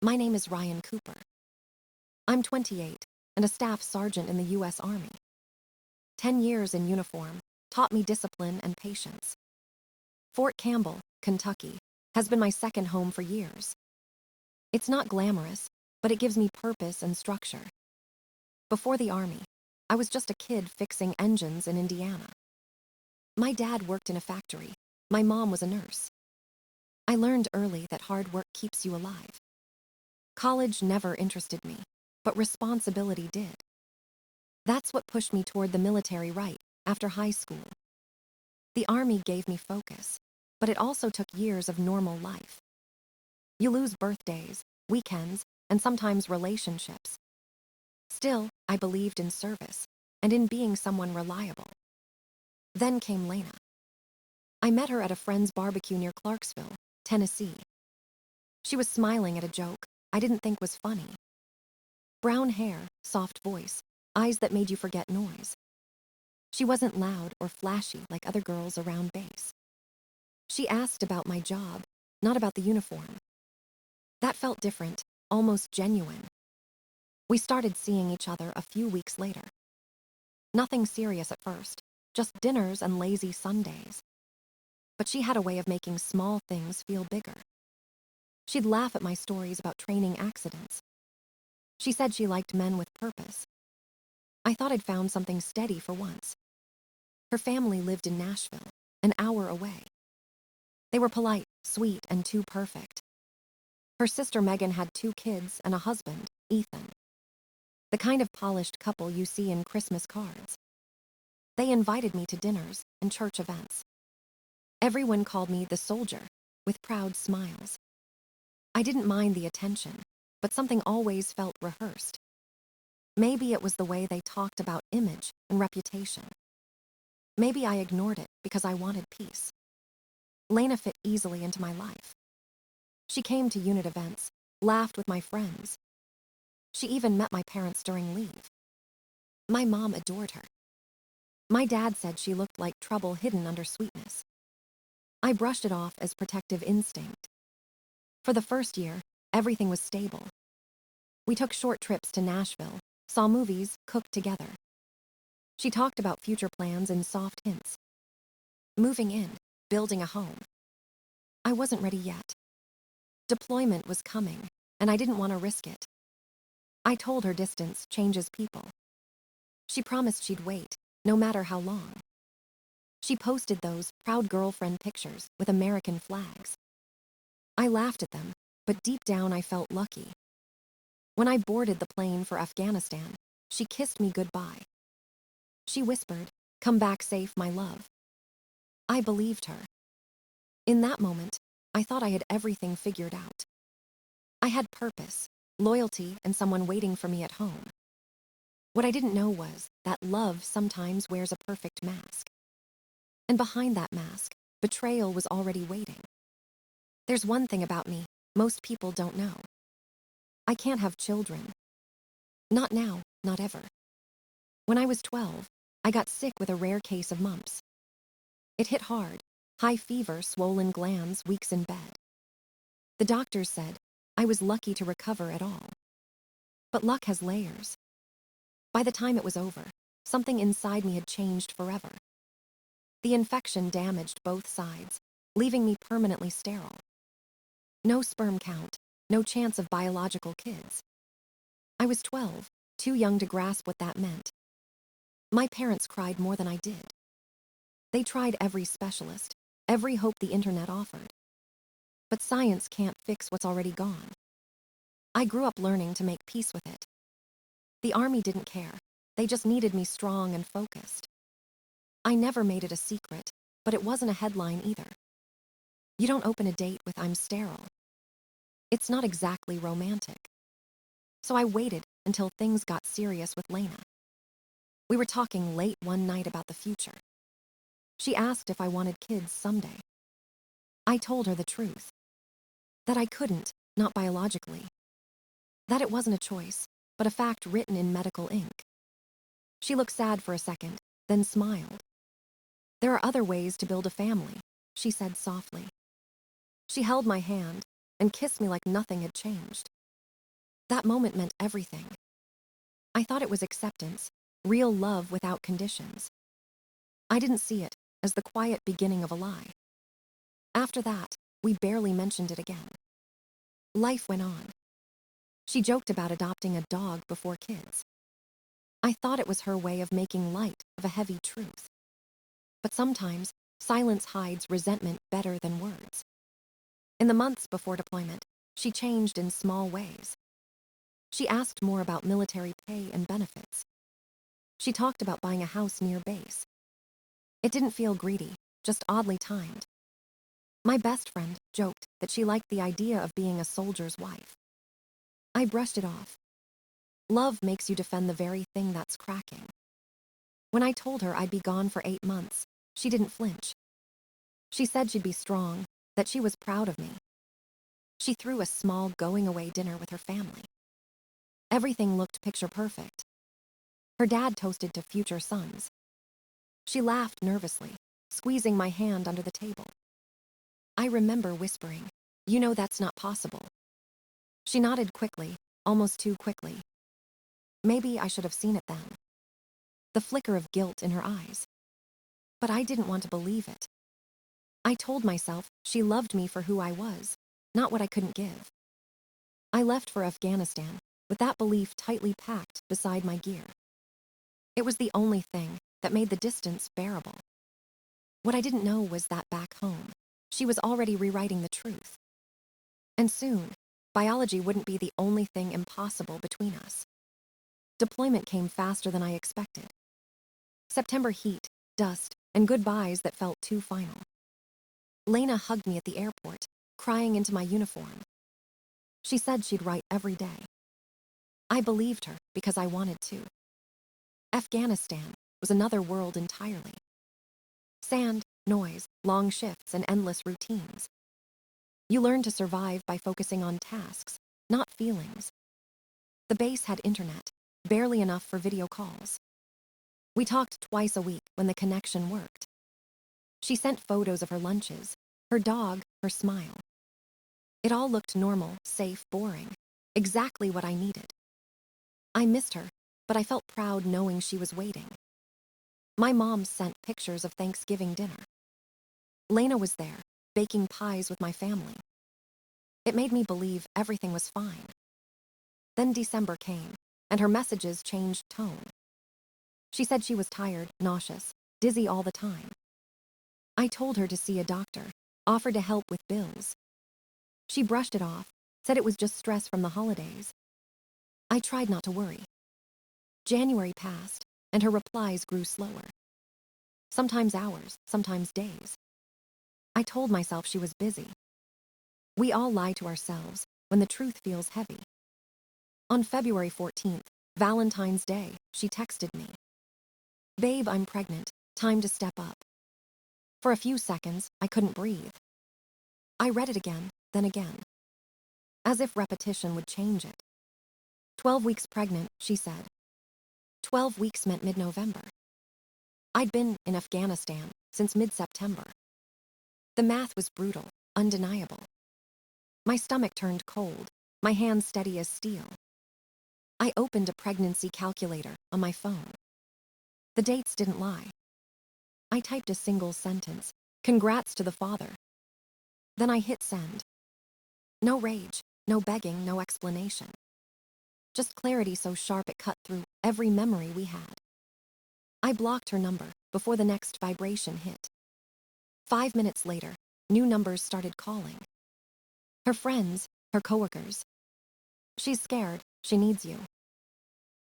My name is Ryan Cooper. I'm 28 and a staff sergeant in the U.S. Army. 10 years in uniform taught me discipline and patience. Fort Campbell, Kentucky, has been my second home for years. It's not glamorous, but it gives me purpose and structure. Before the Army, I was just a kid fixing engines in Indiana. My dad worked in a factory. My mom was a nurse. I learned early that hard work keeps you alive. College never interested me, but responsibility did. That's what pushed me toward the military right after high school. The Army gave me focus, but it also took years of normal life. You lose birthdays, weekends, and sometimes relationships. Still, I believed in service and in being someone reliable. Then came Lena. I met her at a friend's barbecue near Clarksville, Tennessee. She was smiling at a joke I didn't think was funny. Brown hair, soft voice, eyes that made you forget noise. She wasn't loud or flashy like other girls around base. She asked about my job, not about the uniform. That felt different, almost genuine. We started seeing each other a few weeks later. Nothing serious at first, just dinners and lazy Sundays. But she had a way of making small things feel bigger. She'd laugh at my stories about training accidents. She said she liked men with purpose. I thought I'd found something steady for once. Her family lived in Nashville, an hour away. They were polite, sweet, and too perfect. Her sister Megan had 2 kids and a husband, Ethan. The kind of polished couple you see in Christmas cards. They invited me to dinners and church events. Everyone called me the soldier, with proud smiles. I didn't mind the attention, but something always felt rehearsed. Maybe it was the way they talked about image and reputation. Maybe I ignored it because I wanted peace. Lena fit easily into my life. She came to unit events, laughed with my friends. She even met my parents during leave. My mom adored her. My dad said she looked like trouble hidden under sweetness. I brushed it off as protective instinct. For the first year, everything was stable. We took short trips to Nashville, saw movies, cooked together. She talked about future plans in soft hints. Moving in, building a home. I wasn't ready yet. Deployment was coming, and I didn't want to risk it. I told her distance changes people. She promised she'd wait, no matter how long. She posted those proud girlfriend pictures with American flags. I laughed at them, but deep down I felt lucky. When I boarded the plane for Afghanistan, she kissed me goodbye. She whispered, "Come back safe, my love." I believed her. In that moment, I thought I had everything figured out. I had purpose, loyalty, and someone waiting for me at home. What I didn't know was that love sometimes wears a perfect mask. And behind that mask, betrayal was already waiting. There's one thing about me most people don't know. I can't have children. Not now, not ever. When I was 12, I got sick with a rare case of mumps. It hit hard, high fever, swollen glands, weeks in bed. The doctors said I was lucky to recover at all. But luck has layers. By the time it was over, something inside me had changed forever. The infection damaged both sides, leaving me permanently sterile. No sperm count, no chance of biological kids. I was 12, too young to grasp what that meant. My parents cried more than I did. They tried every specialist, every hope the internet offered. But science can't fix what's already gone. I grew up learning to make peace with it. The Army didn't care. They just needed me strong and focused. I never made it a secret, but it wasn't a headline either. You don't open a date with "I'm sterile." It's not exactly romantic. So I waited until things got serious with Lena. We were talking late one night about the future. She asked if I wanted kids someday. I told her the truth. That I couldn't, not biologically. That it wasn't a choice, but a fact written in medical ink. She looked sad for a second, then smiled. "There are other ways to build a family," she said softly. She held my hand and kissed me like nothing had changed. That moment meant everything. I thought it was acceptance, real love without conditions. I didn't see it as the quiet beginning of a lie. After that, we barely mentioned it again. Life went on. She joked about adopting a dog before kids. I thought it was her way of making light of a heavy truth. But sometimes, silence hides resentment better than words. In the months before deployment, she changed in small ways. She asked more about military pay and benefits. She talked about buying a house near base. It didn't feel greedy, just oddly timed. My best friend joked that she liked the idea of being a soldier's wife. I brushed it off. Love makes you defend the very thing that's cracking. When I told her I'd be gone for 8 months, she didn't flinch. She said she'd be strong, that she was proud of me. She threw a small going-away dinner with her family. Everything looked picture perfect. Her dad toasted to future sons. She laughed nervously, squeezing my hand under the table. I remember whispering, "You know that's not possible." She nodded quickly, almost too quickly. Maybe I should have seen it then. The flicker of guilt in her eyes. But I didn't want to believe it. I told myself she loved me for who I was, not what I couldn't give. I left for Afghanistan with that belief tightly packed beside my gear. It was the only thing that made the distance bearable. What I didn't know was that back home, she was already rewriting the truth. And soon, biology wouldn't be the only thing impossible between us. Deployment came faster than I expected. September heat, dust, and goodbyes that felt too final. Lena hugged me at the airport, crying into my uniform. She said she'd write every day. I believed her because I wanted to. Afghanistan was another world entirely. Sand, noise, long shifts, and endless routines. You learn to survive by focusing on tasks, not feelings. The base had internet, barely enough for video calls. We talked twice a week when the connection worked. She sent photos of her lunches, her dog, her smile. It all looked normal, safe, boring. Exactly what I needed. I missed her, but I felt proud knowing she was waiting. My mom sent pictures of Thanksgiving dinner. Lena was there, baking pies with my family. It made me believe everything was fine. Then December came, and her messages changed tone. She said she was tired, nauseous, dizzy all the time. I told her to see a doctor, offered to help with bills. She brushed it off, said it was just stress from the holidays. I tried not to worry. January passed, and her replies grew slower. Sometimes hours, sometimes days. I told myself she was busy. We all lie to ourselves when the truth feels heavy. On February 14th, Valentine's Day, she texted me. "Babe, I'm pregnant. Time to step up." For a few seconds, I couldn't breathe. I read it again, then again. As if repetition would change it. 12 weeks pregnant, she said. 12 weeks meant mid-November. I'd been in Afghanistan since mid-September. The math was brutal, undeniable. My stomach turned cold, my hands steady as steel. I opened a pregnancy calculator on my phone. The dates didn't lie. I typed a single sentence, "Congrats to the father." Then I hit send. No rage, no begging, no explanation. Just clarity so sharp it cut through every memory we had. I blocked her number before the next vibration hit. 5 minutes later, new numbers started calling. Her friends, her coworkers. "She's scared, she needs you."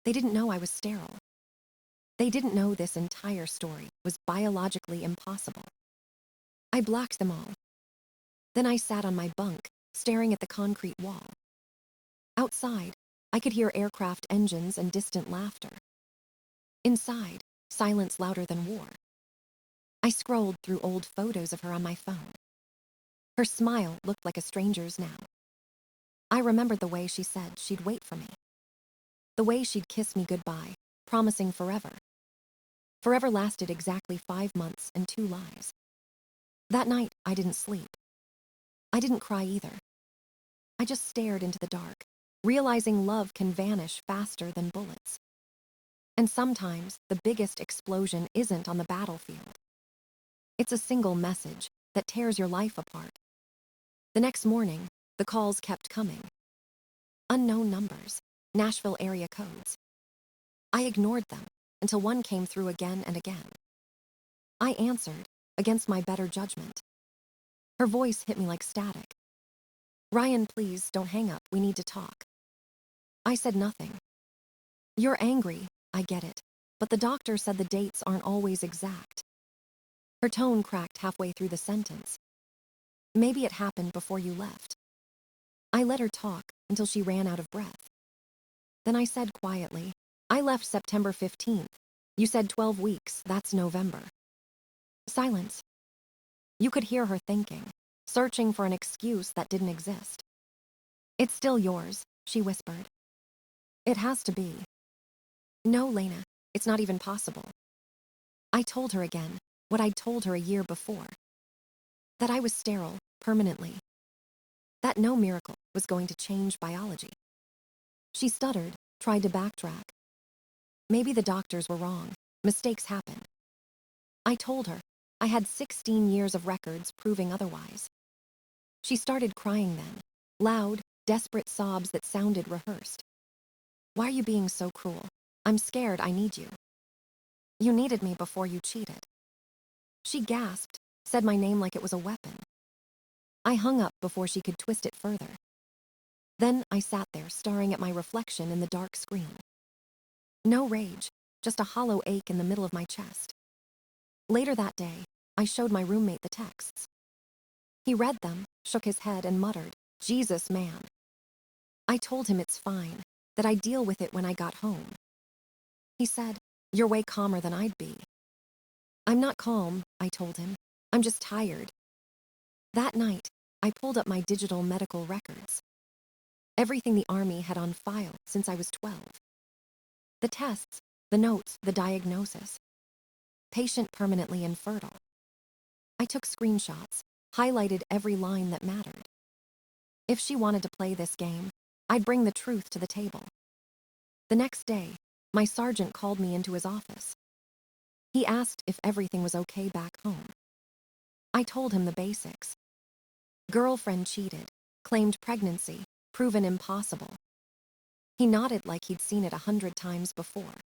They didn't know I was sterile. They didn't know this entire story was biologically impossible. I blocked them all. Then I sat on my bunk, staring at the concrete wall. Outside, I could hear aircraft engines and distant laughter. Inside, silence louder than war. I scrolled through old photos of her on my phone. Her smile looked like a stranger's now. I remembered the way she said she'd wait for me. The way she'd kiss me goodbye, promising forever. Forever lasted exactly 5 months and 2 lies. That night, I didn't sleep. I didn't cry either. I just stared into the dark, realizing love can vanish faster than bullets. And sometimes the biggest explosion isn't on the battlefield. It's a single message that tears your life apart. The next morning, the calls kept coming. Unknown numbers, Nashville area codes. I ignored them until one came through again and again. I answered, against my better judgment. Her voice hit me like static. "Ryan, please don't hang up, we need to talk." I said nothing. "You're angry, I get it, but the doctor said the dates aren't always exact." Her tone cracked halfway through the sentence. "Maybe it happened before you left." I let her talk until she ran out of breath. Then I said quietly, "I left September 15th. You said 12 weeks, that's November." Silence. You could hear her thinking, searching for an excuse that didn't exist. "It's still yours," she whispered. "It has to be." "No, Lena, it's not even possible." I told her again what I'd told her a year before. That I was sterile, permanently. That no miracle was going to change biology. She stuttered, tried to backtrack. Maybe the doctors were wrong. Mistakes happen. I told her I had 16 years of records proving otherwise. She started crying then, loud, desperate sobs that sounded rehearsed. "Why are you being so cruel? I'm scared, I need you. You needed me before you cheated." She gasped, said my name like it was a weapon. I hung up before she could twist it further. Then I sat there staring at my reflection in the dark screen. No rage, just a hollow ache in the middle of my chest. Later that day, I showed my roommate the texts. He read them, shook his head, and muttered, "Jesus, man." I told him it's fine, that I'd deal with it when I got home. He said, "You're way calmer than I'd be." "I'm not calm," I told him. "I'm just tired." That night, I pulled up my digital medical records. Everything the Army had on file since I was 12. The tests, the notes, the diagnosis. Patient permanently infertile. I took screenshots, highlighted every line that mattered. If she wanted to play this game, I'd bring the truth to the table. The next day, my sergeant called me into his office. He asked if everything was okay back home. I told him the basics. Girlfriend cheated, claimed pregnancy, proven impossible. He nodded like he'd seen it 100 times before.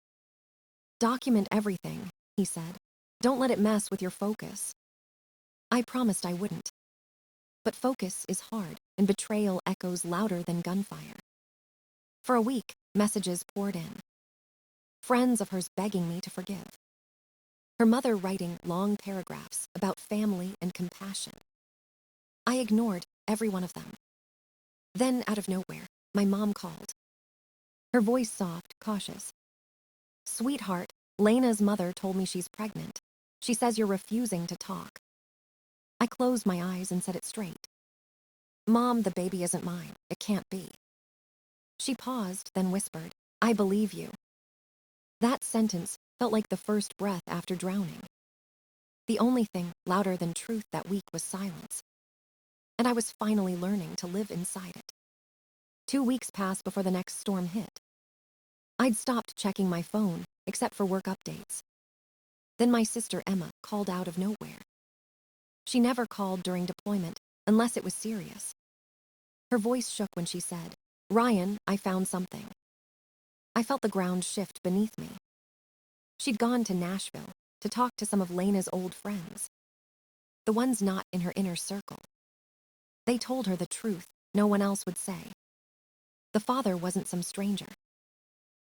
"Document everything," he said. "Don't let it mess with your focus." I promised I wouldn't. But focus is hard, and betrayal echoes louder than gunfire. For a week, messages poured in. Friends of hers begging me to forgive. Her mother writing long paragraphs about family and compassion. I ignored every one of them. Then, out of nowhere, my mom called. Her voice soft, cautious. "Sweetheart, Lena's mother told me she's pregnant. She says you're refusing to talk." I closed my eyes and said it straight. "Mom, the baby isn't mine. It can't be." She paused, then whispered, "I believe you." That sentence felt like the first breath after drowning. The only thing louder than truth that week was silence. And I was finally learning to live inside it. 2 weeks passed before the next storm hit. I'd stopped checking my phone, except for work updates. Then my sister Emma called out of nowhere. She never called during deployment, unless it was serious. Her voice shook when she said, "Ryan, I found something." I felt the ground shift beneath me. She'd gone to Nashville to talk to some of Lena's old friends. The ones not in her inner circle. They told her the truth no one else would say. The father wasn't some stranger.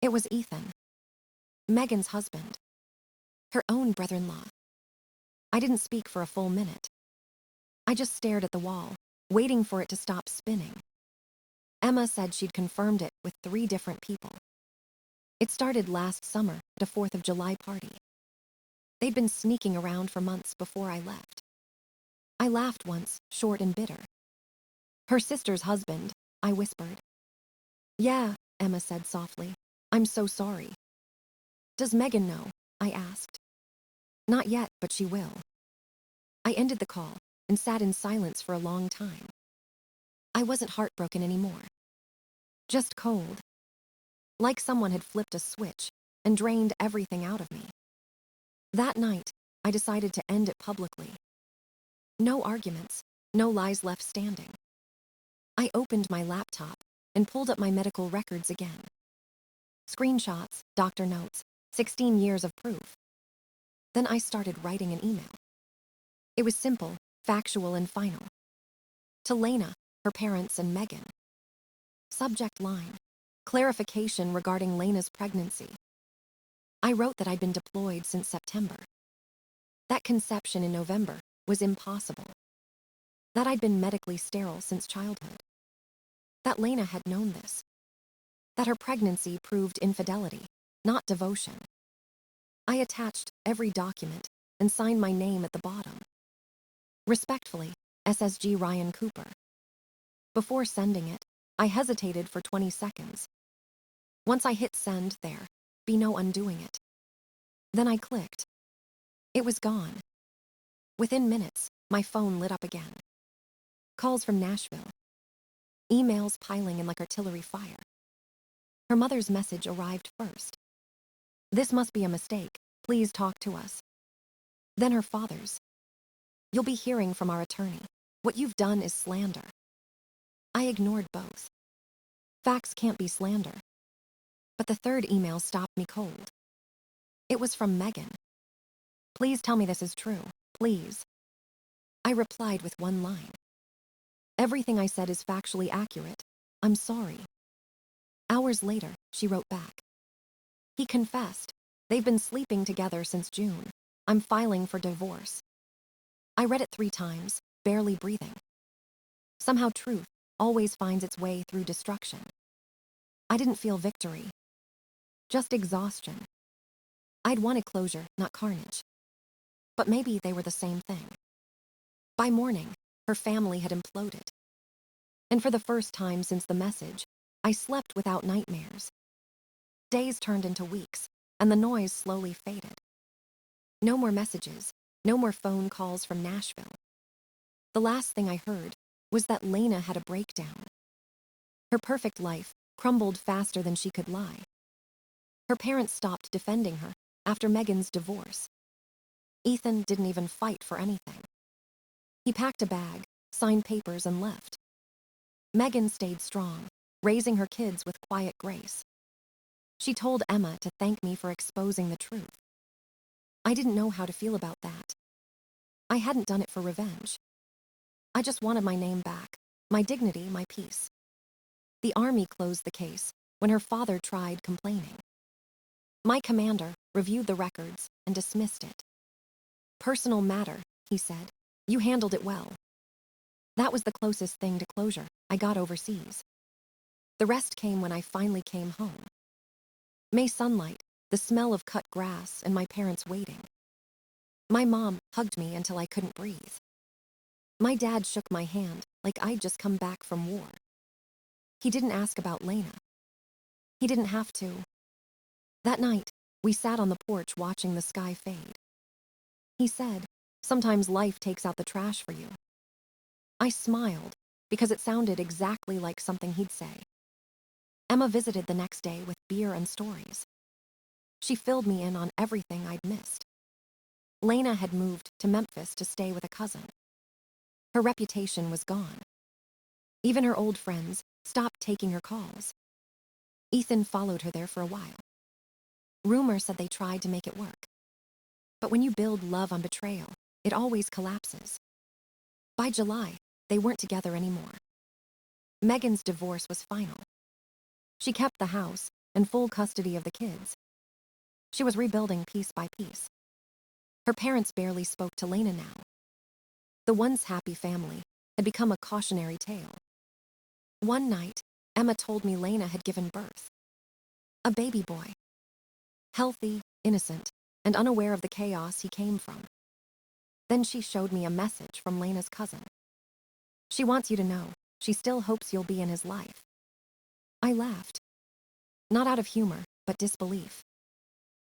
It was Ethan. Megan's husband. Her own brother-in-law. I didn't speak for a full minute. I just stared at the wall, waiting for it to stop spinning. Emma said she'd confirmed it with 3 different people. It started last summer at a 4th of July party. They'd been sneaking around for months before I left. I laughed once, short and bitter. "Her sister's husband," I whispered. "Yeah," Emma said softly. "I'm so sorry." "Does Megan know?" I asked. "Not yet, but she will." I ended the call and sat in silence for a long time. I wasn't heartbroken anymore. Just cold. Like someone had flipped a switch and drained everything out of me. That night, I decided to end it publicly. No arguments, no lies left standing. I opened my laptop and pulled up my medical records again. Screenshots, doctor notes, 16 years of proof. Then I started writing an email. It was simple, factual, and final. To Lena, her parents, and Megan. Subject line: clarification regarding Lena's pregnancy. I wrote that I'd been deployed since September. That conception in November was impossible. That I'd been medically sterile since childhood. That Lena had known this. That her pregnancy proved infidelity, not devotion. I attached every document and signed my name at the bottom. Respectfully, SSG Ryan Cooper. Before sending it, I hesitated for 20 seconds. Once I hit send, there be no undoing it. Then I clicked. It was gone. Within minutes, my phone lit up again. Calls from Nashville. Emails piling in like artillery fire. Her mother's message arrived first. This must be a mistake. Please talk to us. Then her father's. You'll be hearing from our attorney. What you've done is slander. I ignored both. Facts can't be slander. But the third email stopped me cold. It was from Megan. Please tell me this is true. Please. I replied with one line. Everything I said is factually accurate. I'm sorry. Hours later, she wrote back. He confessed. They've been sleeping together since June. I'm filing for divorce. I read it 3 times, barely breathing. Somehow truth always finds its way through destruction. I didn't feel victory. Just exhaustion. I'd wanted closure, not carnage. But maybe they were the same thing. By morning, her family had imploded. And for the first time since the message, I slept without nightmares. Days turned into weeks, and the noise slowly faded. No more messages, no more phone calls from Nashville. The last thing I heard was that Lena had a breakdown. Her perfect life crumbled faster than she could lie. Her parents stopped defending her after Megan's divorce. Ethan didn't even fight for anything. He packed a bag, signed papers, and left. Megan stayed strong, raising her kids with quiet grace. She told Emma to thank me for exposing the truth. I didn't know how to feel about that. I hadn't done it for revenge. I just wanted my name back, my dignity, my peace. The army closed the case when her father tried complaining. My commander reviewed the records and dismissed it. Personal matter, he said. You handled it well. That was the closest thing to closure I got overseas. The rest came when I finally came home. May sunlight, the smell of cut grass, and my parents waiting. My mom hugged me until I couldn't breathe. My dad shook my hand like I'd just come back from war. He didn't ask about Lena. He didn't have to. That night, we sat on the porch watching the sky fade. He said, sometimes life takes out the trash for you. I smiled because it sounded exactly like something he'd say. Emma visited the next day with beer and stories. She filled me in on everything I'd missed. Lena had moved to Memphis to stay with a cousin. Her reputation was gone. Even her old friends stopped taking her calls. Ethan followed her there for a while. Rumor said they tried to make it work. But when you build love on betrayal, it always collapses. By July, they weren't together anymore. Megan's divorce was final. She kept the house and full custody of the kids. She was rebuilding piece by piece. Her parents barely spoke to Lena now. The once happy family had become a cautionary tale. One night, Emma told me Lena had given birth. A baby boy. Healthy, innocent, and unaware of the chaos he came from. Then she showed me a message from Lena's cousin. She wants you to know she still hopes you'll be in his life. I laughed. Not out of humor, but disbelief.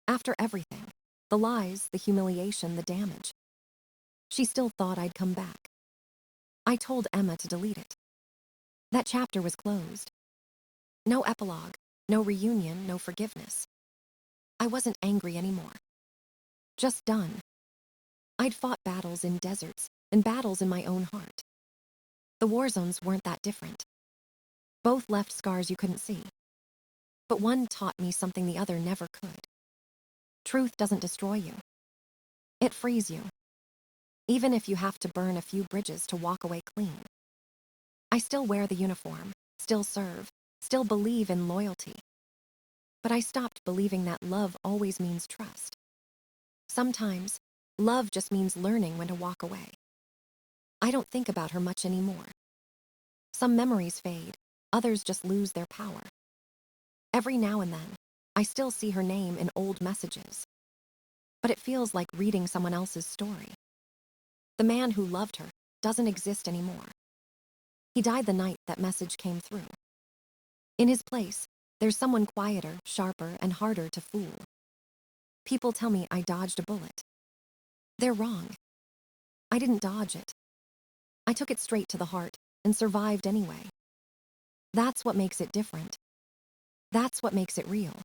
After everything, the lies, the humiliation, the damage, she still thought I'd come back. I told Emma to delete it. That chapter was closed. No epilogue, no reunion, no forgiveness. I wasn't angry anymore. Just done. I'd fought battles in deserts and battles in my own heart. The war zones weren't that different. Both left scars you couldn't see. But one taught me something the other never could. Truth doesn't destroy you. It frees you. Even if you have to burn a few bridges to walk away clean. I still wear the uniform, still serve, still believe in loyalty. But I stopped believing that love always means trust. Sometimes, love just means learning when to walk away. I don't think about her much anymore. Some memories fade, others just lose their power. Every now and then, I still see her name in old messages. But it feels like reading someone else's story. The man who loved her doesn't exist anymore. He died the night that message came through. In his place, there's someone quieter, sharper, and harder to fool. People tell me I dodged a bullet. They're wrong. I didn't dodge it. I took it straight to the heart and survived anyway. That's what makes it different. That's what makes it real.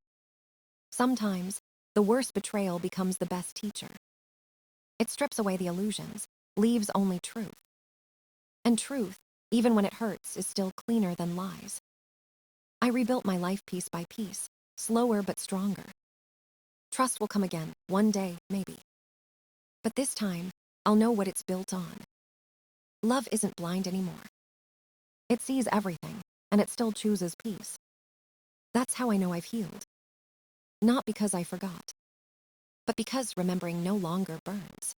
Sometimes, the worst betrayal becomes the best teacher. It strips away the illusions, leaves only truth. And truth, even when it hurts, is still cleaner than lies. I rebuilt my life piece by piece, slower but stronger. Trust will come again, one day, maybe. But this time, I'll know what it's built on. Love isn't blind anymore. It sees everything, and it still chooses peace. That's how I know I've healed. Not because I forgot, but because remembering no longer burns.